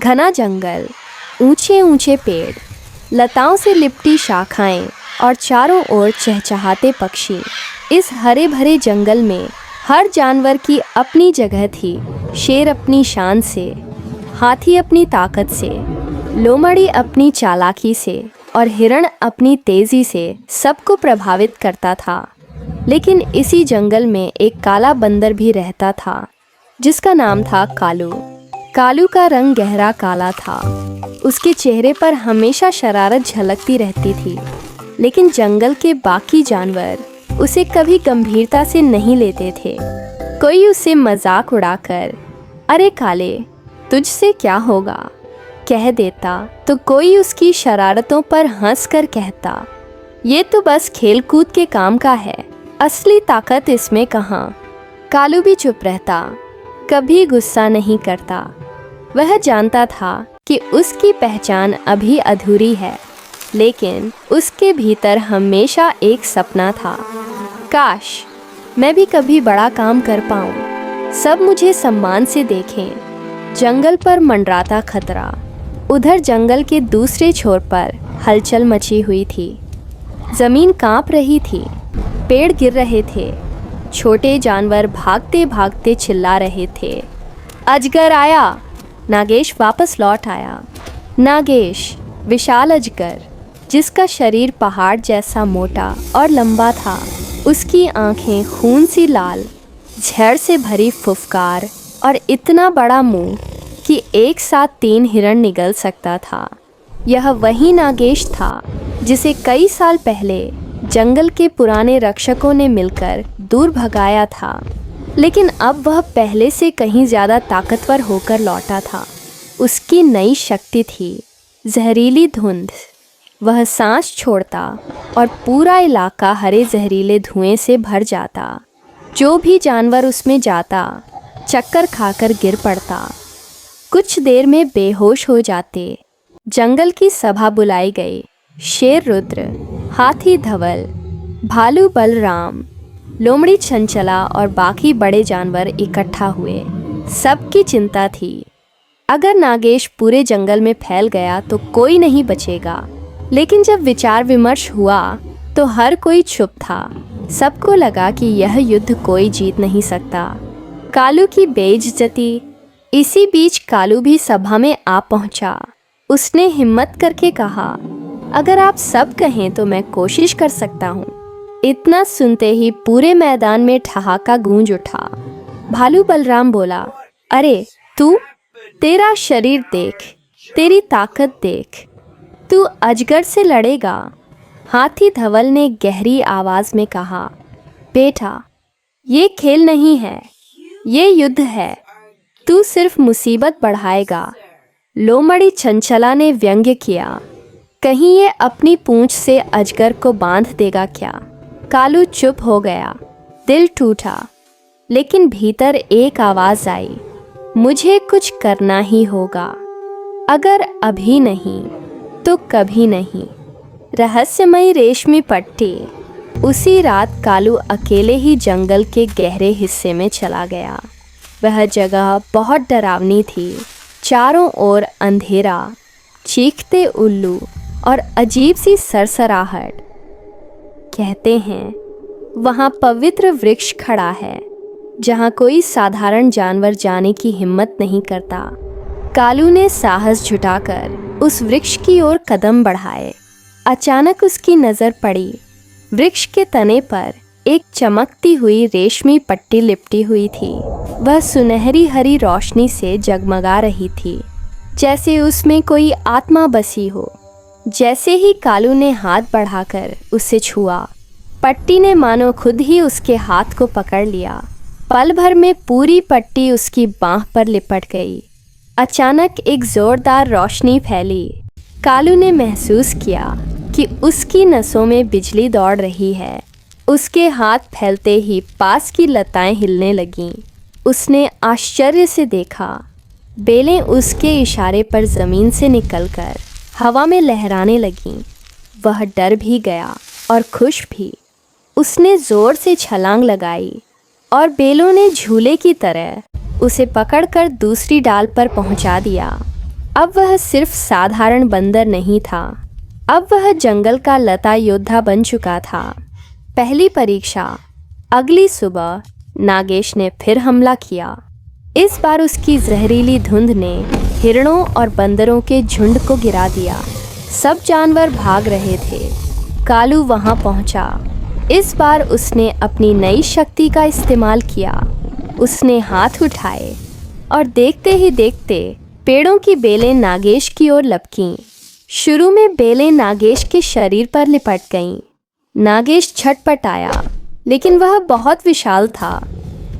घना जंगल, ऊंचे ऊंचे पेड़, लताओं से लिपटी शाखाएं और चारों ओर चहचहाते पक्षी। इस हरे भरे जंगल में हर जानवर की अपनी जगह थी। शेर अपनी शान से, हाथी अपनी ताकत से, लोमड़ी अपनी चालाकी से और हिरण अपनी तेजी से सबको प्रभावित करता था। लेकिन इसी जंगल में एक काला बंदर भी रहता था जिसका नाम था कालू। कालू का रंग गहरा काला था। उसके चेहरे पर हमेशा शरारत झलकती रहती थी। लेकिन जंगल के बाकी जानवर उसे कभी गंभीरता से नहीं लेते थे। कोई उसे मजाक उड़ाकर अरे काले, तुझसे क्या होगा कह देता तो कोई उसकी शरारतों पर हंसकर कहता, ये तो बस खेल कूद के काम का है, असली ताकत इसमें कहाँ। कालू भी चुप रहता, कभी गुस्सा नहीं करता। वह जानता था कि उसकी पहचान अभी अधूरी है, लेकिन उसके भीतर हमेशा एक सपना था। काश मैं भी कभी बड़ा काम कर पाऊँ, सब मुझे सम्मान से देखें। जंगल पर मंडराता खतरा। उधर जंगल के दूसरे छोर पर हलचल मची हुई थी। जमीन कांप रही थी, पेड़ गिर रहे थे, छोटे जानवर भागते भागते चिल्ला रहे थे, अजगर आया। नागेश वापस लौट आया। नागेश, विशाल अजगर, जिसका शरीर पहाड़ जैसा मोटा और लंबा था। उसकी आंखें खून सी लाल, झड़ से भरी फुफकार और इतना बड़ा मुंह कि एक साथ 3 हिरण निगल सकता था। यह वही नागेश था जिसे कई साल पहले जंगल के पुराने रक्षकों ने मिलकर दूर भगाया था। लेकिन अब वह पहले से कहीं ज़्यादा ताकतवर होकर लौटा था। उसकी नई शक्ति थी जहरीली धुंध। वह सांस छोड़ता और पूरा इलाका हरे जहरीले धुएं से भर जाता। जो भी जानवर उसमें जाता चक्कर खाकर गिर पड़ता, कुछ देर में बेहोश हो जाते। जंगल की सभा बुलाई गई। शेर रुद्र, हाथी धवल, भालू बलराम, लोमड़ी चंचला और बाकी बड़े जानवर इकट्ठा हुए। सबकी चिंता थी, अगर नागेश पूरे जंगल में फैल गया तो कोई नहीं बचेगा। लेकिन जब विचार विमर्श हुआ तो हर कोई चुप था। सबको लगा कि यह युद्ध कोई जीत नहीं सकता। कालू की बेइज्जती। इसी बीच कालू भी सभा में आ पहुंचा। उसने हिम्मत करके कहा, अगर आप सब कहें तो मैं कोशिश कर सकता हूँ। इतना सुनते ही पूरे मैदान में ठहाका गूंज उठा। भालू बलराम बोला, अरे तू, तेरा शरीर देख, तेरी ताकत देख, तू अजगर से लड़ेगा। हाथी धवल ने गहरी आवाज में कहा, बेटा ये खेल नहीं है, ये युद्ध है, तू सिर्फ मुसीबत बढ़ाएगा। लोमड़ी चंचला ने व्यंग्य किया, कहीं ये अपनी पूंछ से अजगर को बांध देगा क्या। कालू चुप हो गया, दिल टूटा। लेकिन भीतर एक आवाज आई, मुझे कुछ करना ही होगा, अगर अभी नहीं तो कभी नहीं। रहस्यमयी रेशमी पट्टी। उसी रात कालू अकेले ही जंगल के गहरे हिस्से में चला गया। वह जगह बहुत डरावनी थी। चारों ओर अंधेरा, चीखते उल्लू और अजीब सी सरसराहट। कहते हैं वहाँ पवित्र वृक्ष खड़ा है जहाँ कोई साधारण जानवर जाने की हिम्मत नहीं करता। कालू ने साहस जुटाकर उस वृक्ष की ओर कदम बढ़ाए। अचानक उसकी नज़र पड़ी, वृक्ष के तने पर एक चमकती हुई रेशमी पट्टी लिपटी हुई थी। वह सुनहरी हरी रोशनी से जगमगा रही थी, जैसे उसमें कोई आत्मा बसी हो। जैसे ही कालू ने हाथ बढ़ाकर उसे छुआ, पट्टी ने मानो खुद ही उसके हाथ को पकड़ लिया। पल भर में पूरी पट्टी उसकी बाँह पर लिपट गई। अचानक एक जोरदार रोशनी फैली। कालू ने महसूस किया कि उसकी नसों में बिजली दौड़ रही है। उसके हाथ फैलते ही पास की लताएं हिलने लगीं। उसने आश्चर्य से देखा, बेलें उसके इशारे पर ज़मीन से निकलकर हवा में लहराने लगीं। वह डर भी गया और खुश भी। उसने ज़ोर से छलांग लगाई और बेलों ने झूले की तरह उसे पकड़कर दूसरी डाल पर पहुंचा दिया। अब वह सिर्फ साधारण बंदर नहीं था, अब वह जंगल का लता योद्धा बन चुका था। पहली परीक्षा। अगली सुबह नागेश ने फिर हमला किया। इस बार उसकी जहरीली धुंध ने हिरणों और बंदरों के झुंड को गिरा दिया। सब जानवर भाग रहे थे। कालू वहां पहुंचा। इस बार उसने अपनी नई शक्ति का इस्तेमाल किया। उसने हाथ उठाए और देखते ही देखते पेड़ों की बेलें नागेश की ओर लपकीं। शुरू में बेलें नागेश के शरीर पर लिपट गईं। नागेश छटपटाया, लेकिन वह बहुत विशाल था।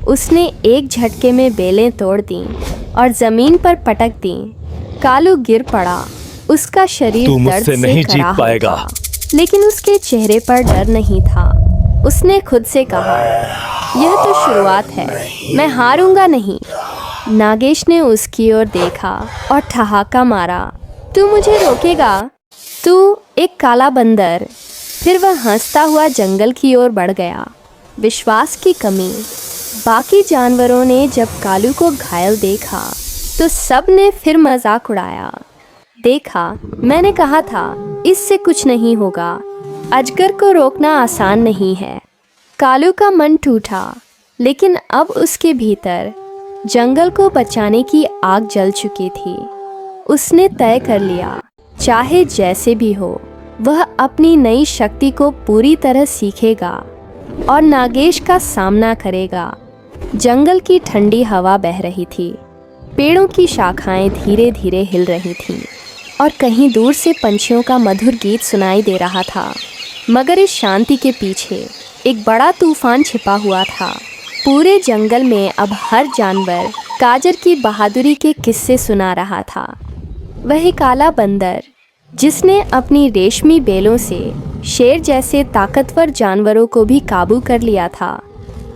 उसने एक झटके में बेलें तोड़ दीं और जमीन पर पटक दीं। कालू गिर पड़ा। उसका शरीर दर्द से नहीं जीत पाएगा, लेकिन उसके चेहरे पर डर नहीं था। उसने खुद से कहा, यह तो शुरुआत है, मैं हारूंगा नहीं। नागेश ने उसकी ओर देखा और ठहाका मारा, तू मुझे रोकेगा? तू एक काला बंदर। फिर वह हंसता हुआ जंगल की ओर बढ़ गया। विश्वास की कमी। बाकी जानवरों ने जब कालू को घायल देखा तो सब ने फिर मजाक उड़ाया। देखा, मैंने कहा था इससे कुछ नहीं होगा। अजगर को रोकना आसान नहीं है। कालू का मन टूटा, लेकिन अब उसके भीतर जंगल को बचाने की आग जल चुकी थी। उसने तय कर लिया, चाहे जैसे भी हो, वह अपनी नई शक्ति को पूरी तरह सीखेगा और नागेश का सामना करेगा। जंगल की ठंडी हवा बह रही थी। पेड़ों की शाखाएं धीरे धीरे हिल रही थीं और कहीं दूर से पंछियों का मधुर गीत सुनाई दे रहा था। मगर इस शांति के पीछे एक बड़ा तूफान छिपा हुआ था। पूरे जंगल में अब हर जानवर काजर की बहादुरी के किस्से सुना रहा था। वह काला बंदर, जिसने अपनी रेशमी बेलों से शेर जैसे ताकतवर जानवरों को भी काबू कर लिया था,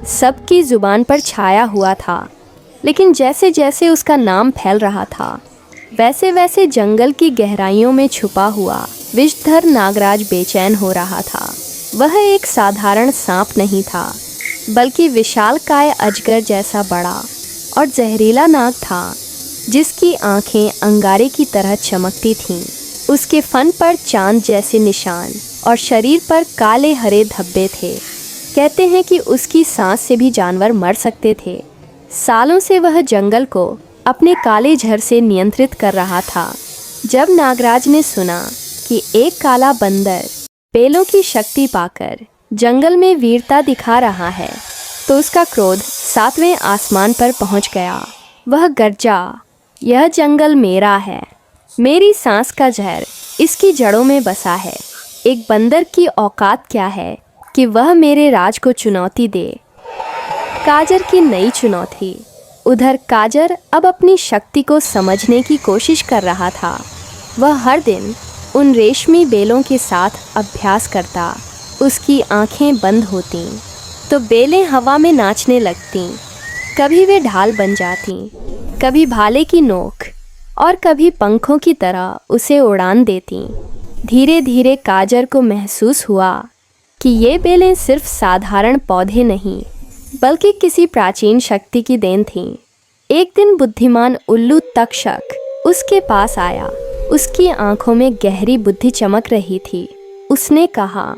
सबकी जुबान पर छाया हुआ था। लेकिन जैसे जैसे उसका नाम फैल रहा था, वैसे वैसे जंगल की गहराइयों में छुपा हुआ विषधर नागराज बेचैन हो रहा था। वह एक साधारण सांप नहीं था, बल्कि विशालकाय अजगर जैसा बड़ा और जहरीला नाग था, जिसकी आंखें अंगारे की तरह चमकती थीं। उसके फन पर चांद जैसे निशान और शरीर पर काले हरे धब्बे थे। कहते हैं कि उसकी सांस से भी जानवर मर सकते थे। सालों से वह जंगल को अपने काले झर से नियंत्रित कर रहा था। जब नागराज ने सुना कि एक काला बंदर बेलों की शक्ति पाकर जंगल में वीरता दिखा रहा है, तो उसका क्रोध 7वें आसमान पर पहुंच गया। वह गर्जा, यह जंगल मेरा है, मेरी सांस का जहर इसकी जड़ों में बसा है। एक बंदर की औकात क्या है कि वह मेरे राज को चुनौती दे। काजर की नई चुनौती। उधर काजर अब अपनी शक्ति को समझने की कोशिश कर रहा था। वह हर दिन उन रेशमी बेलों के साथ अभ्यास करता। उसकी आंखें बंद होतीं तो बेलें हवा में नाचने लगतीं। कभी वे ढाल बन जातीं, कभी भाले की नोक और कभी पंखों की तरह उसे उड़ान देतीं। धीरे धीरे काजर को महसूस हुआ कि ये बेलें सिर्फ साधारण पौधे नहीं, बल्कि किसी प्राचीन शक्ति की देन थीं। एक दिन बुद्धिमान उल्लू तक्षक उसके पास आया। उसकी आंखों में गहरी बुद्धि चमक रही थी। उसने कहा,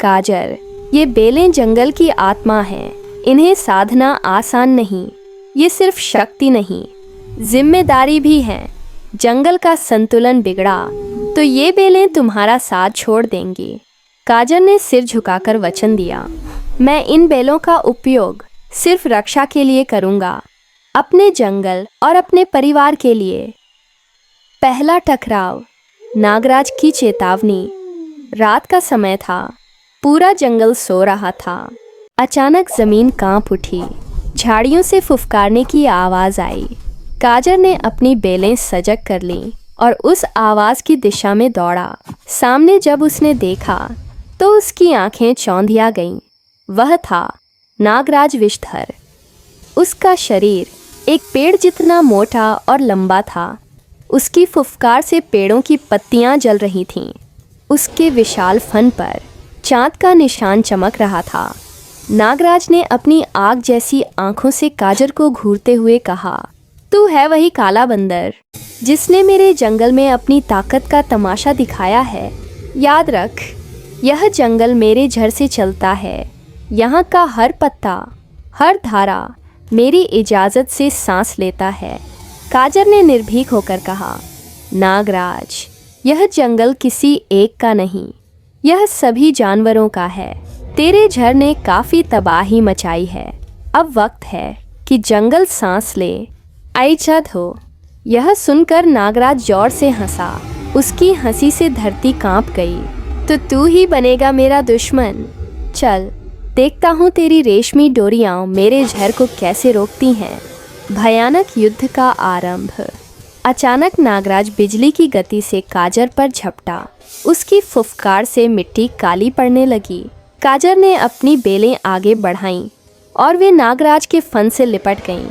काजर, ये बेलें जंगल की आत्मा हैं। इन्हें साधना आसान नहीं। ये सिर्फ शक्ति नहीं, जिम्मेदारी भी है। जंगल का संतुलन बिगड़ा तो ये बेलें तुम्हारा साथ छोड़ देंगी। काजर ने सिर झुकाकर वचन दिया, मैं इन बेलों का उपयोग सिर्फ रक्षा के लिए करूंगा, अपने जंगल और अपने परिवार के लिए। पहला टकराव। नागराज की चेतावनी। रात का समय था। पूरा जंगल सो रहा था। अचानक जमीन कांप उठी। झाड़ियों से फुफकारने की आवाज आई। काजर ने अपनी बेलें सजग कर लीं और उस आवाज की दिशा में दौड़ा। सामने जब उसने देखा तो उसकी आंखें चौंधिया गईं। वह था नागराज विषधर। उसका शरीर एक पेड़ जितना मोटा और लंबा था। उसकी फुफकार से पेड़ों की पत्तियां जल रही थीं। उसके विशाल फन पर चांद का निशान चमक रहा था। नागराज ने अपनी आग जैसी आंखों से काजर को घूरते हुए कहा, तू है वही काला बंदर जिसने मेरे जंगल में अपनी ताकत का तमाशा दिखाया है। याद रख, यह जंगल मेरे झर से चलता है। यहाँ का हर पत्ता, हर धारा मेरी इजाज़त से सांस लेता है। काजर ने निर्भीक होकर कहा, नागराज, यह जंगल किसी एक का नहीं, यह सभी जानवरों का है। तेरे झर ने काफ़ी तबाही मचाई है। अब वक्त है कि जंगल सांस ले। आइजाद हो। यह सुनकर नागराज जोर से हंसा। उसकी हंसी से धरती कांप गई। तो तू ही बनेगा मेरा दुश्मन। चल, देखता हूँ तेरी रेशमी डोरियां मेरे झर को कैसे रोकती हैं। भयानक युद्ध का आरंभ। अचानक नागराज बिजली की गति से काजर पर झपटा। उसकी फुफकार से मिट्टी काली पड़ने लगी। काजर ने अपनी बेलें आगे बढ़ाईं और वे नागराज के फन से लिपट गईं।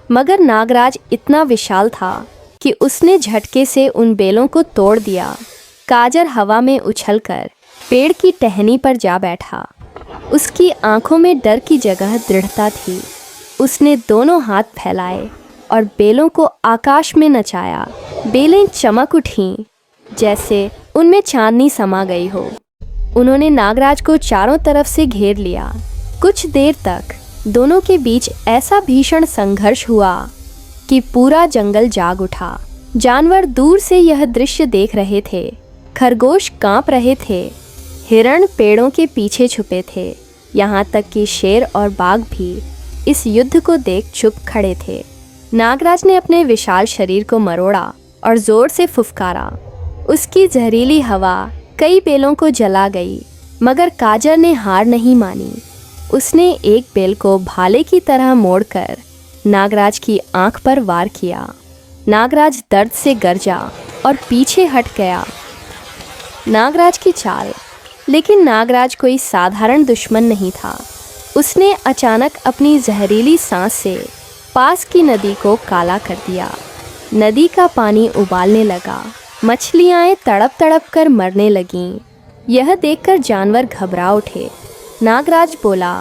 मगर नागराज इतना विशाल था कि उसने झटके से उन बेलों को तोड़ दिया। काजर हवा में उछलकर पेड़ की टहनी पर जा बैठा। उसकी आंखों में डर की जगह दृढ़ता थी। उसने दोनों हाथ फैलाए और बेलों को आकाश में नचाया। बेलें चमक उठीं जैसे उनमें चांदनी समा गई हो। उन्होंने नागराज को चारों तरफ से घेर लिया। कुछ देर तक दोनों के बीच ऐसा भीषण संघर्ष हुआ कि पूरा जंगल जाग उठा। जानवर दूर से यह दृश्य देख रहे थे। खरगोश कांप रहे थे। हिरण पेड़ों के पीछे छुपे थे। यहाँ तक कि शेर और बाघ भी इस युद्ध को देख चुप खड़े थे। नागराज ने अपने विशाल शरीर को मरोड़ा और जोर से फुफकारा। उसकी जहरीली हवा कई बेलों को जला गई, मगर काजर ने हार नहीं मानी। उसने एक बेल को भाले की तरह मोड़कर नागराज की आंख पर वार किया। नागराज दर्द से गरजा और पीछे हट गया। नागराज की चाल। लेकिन नागराज कोई साधारण दुश्मन नहीं था। उसने अचानक अपनी जहरीली सांस से पास की नदी को काला कर दिया। नदी का पानी उबालने लगा। मछलियाँ तड़प तड़प कर मरने लगीं। यह देखकर जानवर घबरा उठे। नागराज बोला,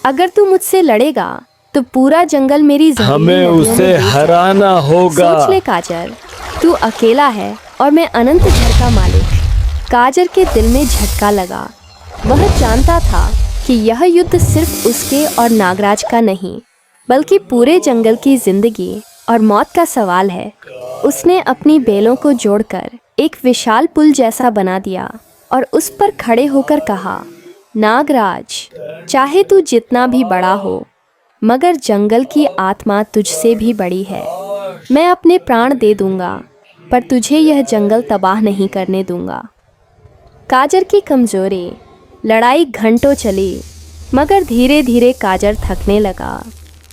अगर तू मुझसे लड़ेगा तो पूरा जंगल मेरी हमें उसे हराना होगा। सोच ले काजर, तू अकेला है और मैं अनंत झर का मालिक। काजर के दिल में झटका लगा। वह जानता था कि यह युद्ध सिर्फ उसके और नागराज का नहीं, बल्कि पूरे जंगल की जिंदगी और मौत का सवाल है। उसने अपनी बेलों को जोड़कर एक विशाल पुल जैसा बना दिया और उस पर खड़े होकर कहा, नागराज, चाहे तू जितना भी बड़ा हो, मगर जंगल की आत्मा तुझसे भी बड़ी है। मैं अपने प्राण दे दूंगा, पर तुझे यह जंगल तबाह नहीं करने दूंगा। काजर की कमजोरी। लड़ाई घंटों चली, मगर धीरे धीरे काजर थकने लगा।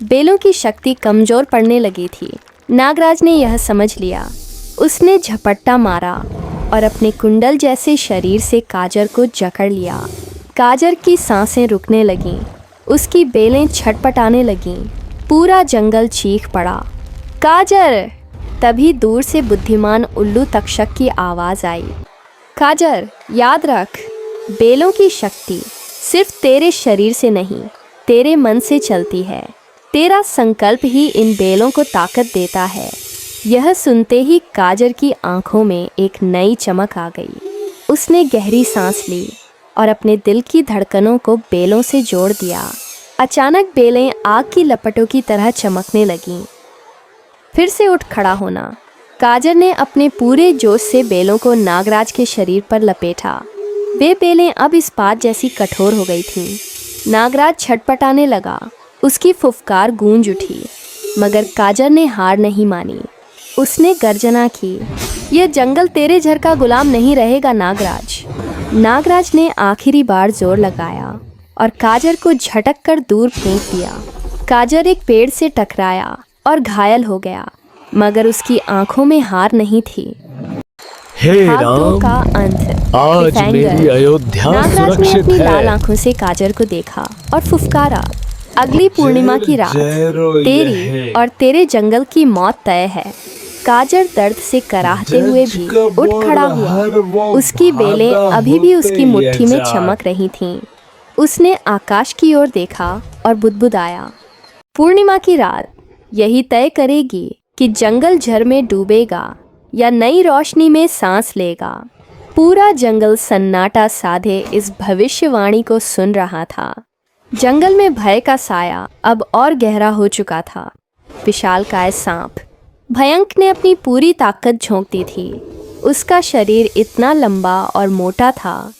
बेलों की शक्ति कमजोर पड़ने लगी थी। नागराज ने यह समझ लिया। उसने झपट्टा मारा और अपने कुंडल जैसे शरीर से काजर को जकड़ लिया। काजर की सांसें रुकने लगीं। उसकी बेलें छटपटाने लगीं। पूरा जंगल चीख पड़ा, काजर! तभी दूर से बुद्धिमान उल्लू तक्षक की आवाज़ आई। काजर, याद रख, बेलों की शक्ति सिर्फ तेरे शरीर से नहीं, तेरे मन से चलती है। तेरा संकल्प ही इन बेलों को ताकत देता है। यह सुनते ही काजर की आंखों में एक नई चमक आ गई। उसने गहरी सांस ली और अपने दिल की धड़कनों को बेलों से जोड़ दिया। अचानक बेलें आग की लपटों की तरह चमकने लगीं। फिर से उठ खड़ा होना। काजर ने अपने पूरे जोश से बेलों को नागराज के शरीर पर लपेटा। वे बेलें अब इस्पात जैसी कठोर हो गई थीं। नागराज छटपटाने लगा। उसकी फुफकार गूंज उठी, मगर काजर ने हार नहीं मानी। उसने गर्जना की, यह जंगल तेरे झर का गुलाम नहीं रहेगा नागराज। नागराज ने आखिरी बार जोर लगाया और काजर को झटक कर दूर फेंक दिया। काजर एक पेड़ से टकराया और घायल हो गया, मगर उसकी आंखों में हार नहीं थी। हे राम, का अंत। आज मेरी अयोध्या नागराज ने सुरक्षित अपनी है। लाल आंखों से काजर को देखा और फुफकारा, अगली पूर्णिमा की रात तेरी और तेरे जंगल की मौत तय है। काजर दर्द से कराहते हुए भी उठ खड़ा हुआ। उसकी बेलें अभी भी उसकी मुट्ठी में चमक रही थीं। उसने आकाश की ओर देखा और बुदबुदाया, पूर्णिमा की रात यही तय करेगी कि जंगल झर में डूबेगा या नई रोशनी में सांस लेगा। पूरा जंगल सन्नाटा साधे इस भविष्यवाणी को सुन रहा था। जंगल में भय का साया अब और गहरा हो चुका था। विशालकाय सांप भयंक ने अपनी पूरी ताकत झोंक दी थी। उसका शरीर इतना लंबा और मोटा था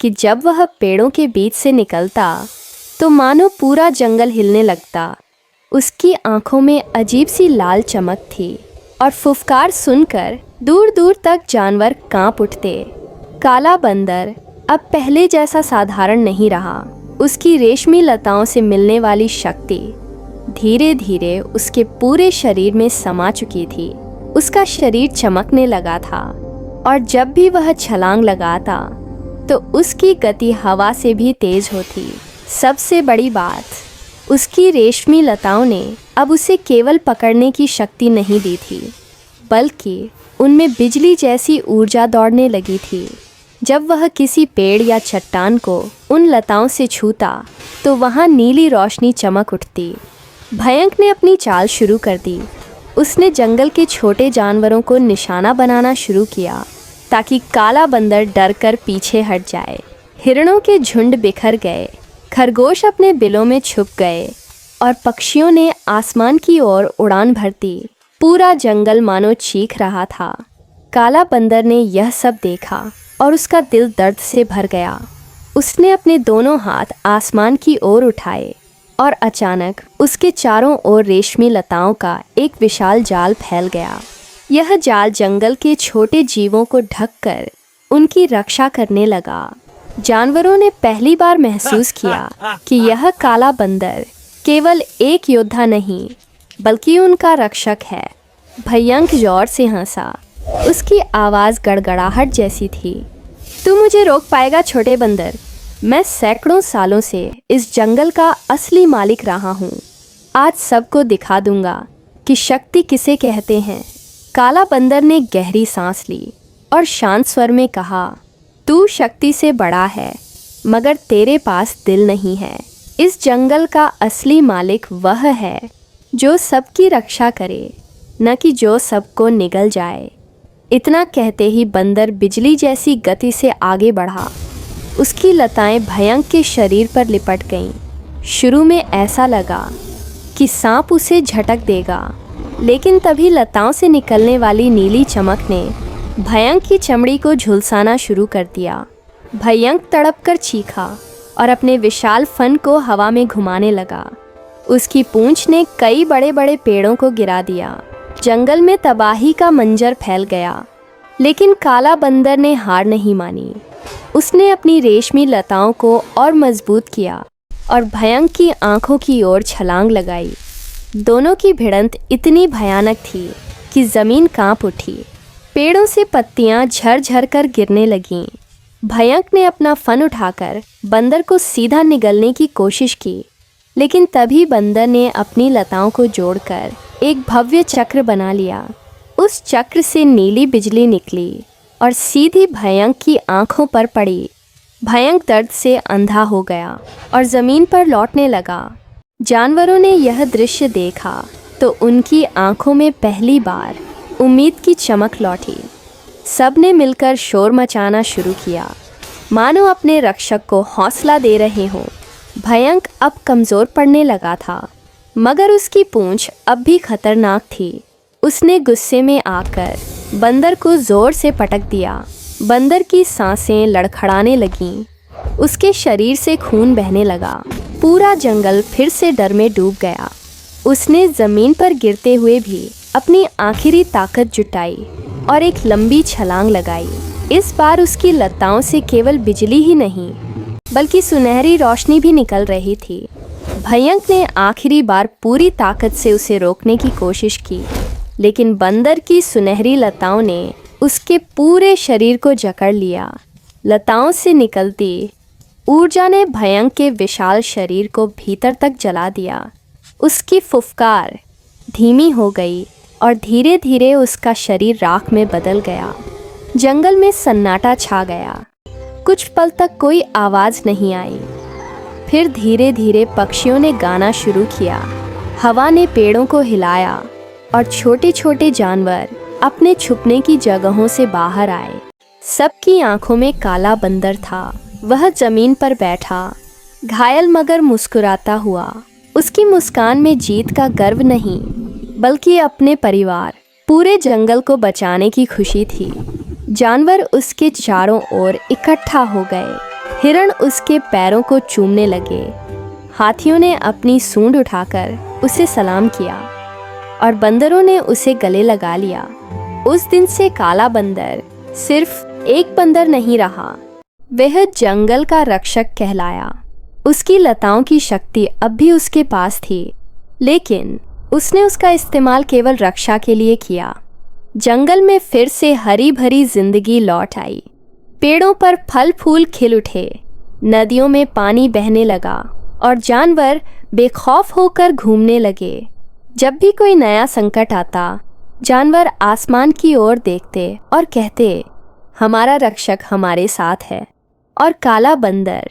कि जब वह पेड़ों के बीच से निकलता तो मानो पूरा जंगल हिलने लगता। उसकी आंखों में अजीब सी लाल चमक थी और फुफकार सुनकर दूर दूर तक जानवर कांप उठते। काला बंदर अब पहले जैसा साधारण नहीं रहा। उसकी रेशमी लताओं से मिलने वाली शक्ति धीरे धीरे उसके पूरे शरीर में समा चुकी थी। उसका शरीर चमकने लगा था और जब भी वह छलांग लगाता तो उसकी गति हवा से भी तेज होती। सबसे बड़ी बात, उसकी रेशमी लताओं ने अब उसे केवल पकड़ने की शक्ति नहीं दी थी, बल्कि उनमें बिजली जैसी ऊर्जा दौड़ने लगी थी। जब वह किसी पेड़ या चट्टान को उन लताओं से छूता तो वहाँ नीली रोशनी चमक उठती। भयंक ने अपनी चाल शुरू कर दी। उसने जंगल के छोटे जानवरों को निशाना बनाना शुरू किया ताकि काला बंदर डरकर पीछे हट जाए। हिरणों के झुंड बिखर गए, खरगोश अपने बिलों में छुप गए और पक्षियों ने आसमान की ओर उड़ान भरती। पूरा जंगल मानो चीख रहा था। काला बंदर ने यह सब देखा और उसका दिल दर्द से भर गया। उसने अपने दोनों हाथ आसमान की ओर उठाए और अचानक उसके चारों ओर रेशमी लताओं का एक विशाल जाल फैल गया। यह जाल जंगल के छोटे जीवों को ढककर उनकी रक्षा करने लगा। जानवरों ने पहली बार महसूस किया कि यह काला बंदर केवल एक योद्धा नहीं बल्कि उनका रक्षक है। भयंक जोर से हंसा। उसकी आवाज़ गड़गड़ाहट जैसी थी। तू मुझे रोक पाएगा छोटे बंदर? मैं सैकड़ों सालों से इस जंगल का असली मालिक रहा हूँ। आज सबको दिखा दूंगा कि शक्ति किसे कहते हैं। काला बंदर ने गहरी सांस ली और शांत स्वर में कहा, तू शक्ति से बड़ा है मगर तेरे पास दिल नहीं है। इस जंगल का असली मालिक वह है जो सबकी रक्षा करे, न कि जो सबको निगल जाए। इतना कहते ही बंदर बिजली जैसी गति से आगे बढ़ा। उसकी लताएं भयंक के शरीर पर लिपट गईं। शुरू में ऐसा लगा कि सांप उसे झटक देगा, लेकिन तभी लताओं से निकलने वाली नीली चमक ने भयंक की चमड़ी को झुलसाना शुरू कर दिया। भयंक तड़प कर चीखा और अपने विशाल फन को हवा में घुमाने लगा। उसकी पूंछ ने कई बड़े बड़े पेड़ों को गिरा दिया। जंगल में तबाही का मंजर फैल गया, लेकिन काला बंदर ने हार नहीं मानी। उसने अपनी रेशमी लताओं को और मजबूत किया और भयंक की आंखों की ओर छलांग लगाई। दोनों की भिड़ंत इतनी भयानक थी कि ज़मीन कांप उठी। पेड़ों से पत्तियां झरझर कर गिरने लगीं। भयंक ने अपना फन उठाकर बंदर को सीधा निगलने की कोशिश की, लेकिन तभी बंदर ने अपनी लताओं को जोड़कर एक भव्य चक्र बना लिया। उस चक्र से नीली बिजली निकली और सीधी भयंक की आंखों पर पड़ी। भयंक दर्द से अंधा हो गया और ज़मीन पर लौटने लगा। जानवरों ने यह दृश्य देखा तो उनकी आंखों में पहली बार उम्मीद की चमक लौटी। सब ने मिलकर शोर मचाना शुरू किया, मानो अपने रक्षक को हौसला दे रहे हों। भयंक अब कमज़ोर पड़ने लगा था, मगर उसकी पूंछ अब भी खतरनाक थी। उसने गुस्से में आकर बंदर को ज़ोर से पटक दिया। बंदर की सांसें लड़खड़ाने लगीं। उसके शरीर से खून बहने लगा। पूरा जंगल फिर से डर में डूब गया। उसने ज़मीन पर गिरते हुए भी अपनी आखिरी ताकत जुटाई और एक लंबी छलांग लगाई। इस बार उसकी लताओं से केवल बिजली ही नहीं बल्कि सुनहरी रोशनी भी निकल रही थी। भयंक ने आखिरी बार पूरी ताकत से उसे रोकने की कोशिश की, लेकिन बंदर की सुनहरी लताओं ने उसके पूरे शरीर को जकड़ लिया। लताओं से निकलती ऊर्जा ने भयंक के विशाल शरीर को भीतर तक जला दिया। उसकी फुफकार धीमी हो गई और धीरे धीरे उसका शरीर राख में बदल गया। जंगल में सन्नाटा छा गया। कुछ पल तक कोई आवाज़ नहीं आई। फिर धीरे धीरे पक्षियों ने गाना शुरू किया। हवा ने पेड़ों को हिलाया और छोटे छोटे जानवर अपने छुपने की जगहों से बाहर आए। सबकी आंखों में काला बंदर था। वह जमीन पर बैठा, घायल मगर मुस्कुराता हुआ। उसकी मुस्कान में जीत का गर्व नहीं, बल्कि अपने परिवार, पूरे जंगल को बचाने की खुशी थी। जानवर उसके चारों ओर इकट्ठा हो गए। हिरण उसके पैरों को चूमने लगे। हाथियों ने अपनी सूंड उठाकर उसे सलाम किया और बंदरों ने उसे गले लगा लिया। उस दिन से काला बंदर सिर्फ एक बंदर नहीं रहा, वह जंगल का रक्षक कहलाया। उसकी लताओं की शक्ति अब भी उसके पास थी, लेकिन उसने उसका इस्तेमाल केवल रक्षा के लिए किया। जंगल में फिर से हरी भरी जिंदगी लौट आई। पेड़ों पर फल फूल खिल उठे, नदियों में पानी बहने लगा और जानवर बेखौफ होकर घूमने लगे। जब भी कोई नया संकट आता, जानवर आसमान की ओर देखते और कहते, हमारा रक्षक हमारे साथ है। और काला बंदर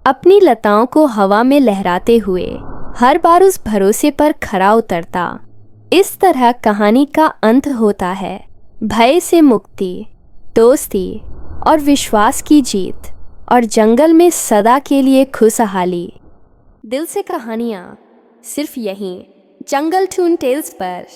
अपनी लताओं को हवा में लहराते हुए हर बार उस भरोसे पर खरा उतरता। इस तरह कहानी का अंत होता है। भय से मुक्ति, दोस्ती और विश्वास की जीत, और जंगल में सदा के लिए खुशहाली। दिल से कहानियाँ सिर्फ यहीं जंगल टून टेल्स पर।